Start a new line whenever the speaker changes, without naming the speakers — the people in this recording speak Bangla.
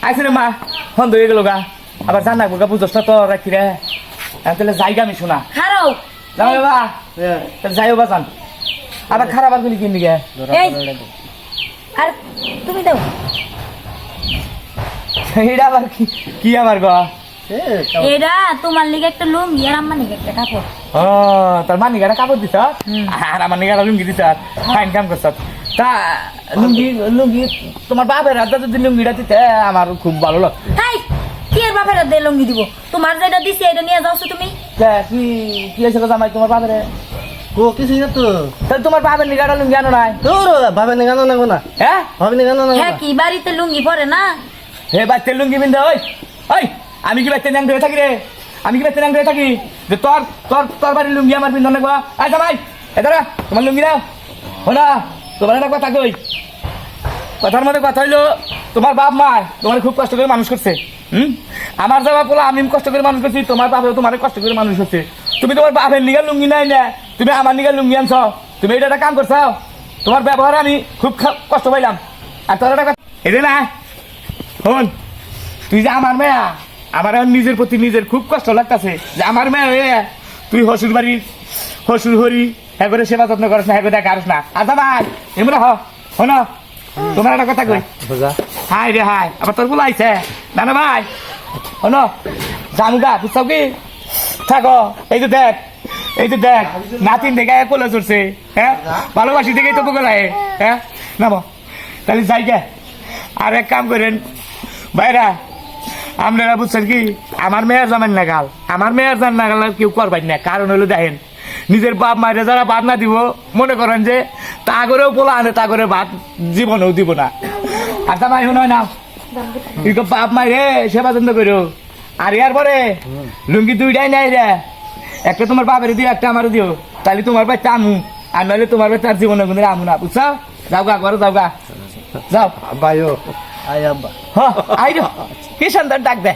আইসে রে মা ফোন ধরে গেল গা আবার জান না গা বুঝছ না তো রাখি রে তাহলে যাইগা আমি শোনা
খারাও
যাও রে বা যাইও বা জান আবার খারাপ আর গুলি কিনবি গে
এই আর তুমি দাও
এটা আবার কি আমার গা
এরা তোমার লিগে একটা লুঙ্গি আর আমার লিগে একটা কাপড়
ও তোর মানি গাড়া কাপড় দিছ আর আমার নিগাড়া লুঙ্গি দিছ ফাইন কাম করছ তা লুঙ্গি লুঙ্গি তোমার বাপের হাতে যদি লুঙ্গিটা দিতে আমার খুব ভালো লাগে
হাই কি এর বাপের দে লুঙ্গি দিব তোমার যেটা দিছি এটা নিয়ে যাওছো তুমি
কি কি হয়েছে জামাই তোমার বাপের
ও কিছুই না তো
তাহলে তোমার বাপের নিগাড়া লুঙ্গি আনো নাই
তোর ভাবে নিগানো না না
হ্যাঁ
ভাবে নিগানো না
হ্যাঁ কি বাড়িতে লুঙ্গি পরে না
হে বাচ্চা লুঙ্গি বিন্দা ওই ওই আমি কি বাচ্চা ন্যাং ধরে থাকি রে আমি কি বাচ্চা ন্যাং ধরে থাকি যে তোর তোর তোর বাড়ির লুঙ্গি আমার বিন্দা নেবো আয় জামাই এদারা তোমার লুঙ্গি নাও না তোমার একটা কথা কই কথার মধ্যে কথা হইলো তোমার বাপ মা তোমার খুব কষ্ট করে মানুষ করছে আমার যাওয়া বলো আমি কষ্ট করে মানুষ করছি তোমার বাপেও তোমার কষ্ট করে মানুষ করছে তুমি তোমার বাপের নিগার লুঙ্গি নাই না তুমি আমার নিগার লুঙ্গি আনছ তুমি এটা একটা কাম করছো তোমার ব্যবহারে আমি খুব কষ্ট পাইলাম আর তোর একটা কথা এটা না শোন তুই যে আমার মেয়া আমার নিজের প্রতি নিজের খুব কষ্ট লাগতেছে যে আমার মেয়ে হয়ে তুই হসুর বাড়ির হসুর হরি হ্যাঁ করে সেবা যত্ন করিস না হ্যাঁ করে দেখাস না আচ্ছা ভাই এমন হন তোমার একটা কথা কই হাই রে হাই আবার তোর বলে আইছে না না ভাই হন জানুগা বুঝছো কি থাকো এই তো দেখ নাতিন দেখে কোলে চড়ছে হ্যাঁ ভালোবাসি দেখেই তো বলে হ্যাঁ নামো তাহলে যাই গে আর এক কাম করেন ভাইরা আপনারা বুঝছেন কি আমার মেয়ের জামেন নাগাল আমার মেয়ের জান নাগাল কেউ করবেন না কারণ হলো দেখেন নিজের বাপ মায়ের যারা ভাত না দিব মনে করেন যে তা করেও পোলা আনে তা করে ভাত জীবনেও দিব না আর তা ভাই নয় না বাপ মায়ের সেবা যত্ন করো আর ইয়ার পরে লুঙ্গি দুইটাই নাই রে একটা তোমার বাপের দিও একটা আমার দিও তাহলে তোমার বাচ্চা আমু আর নাহলে তোমার বাচ্চা আর জীবনে কিন্তু আমু না বুঝছো যাও গা ঘরে যাও গা যাও
ভাইও আই আব্বা
হ আইরো কি সুন্দর ডাক দে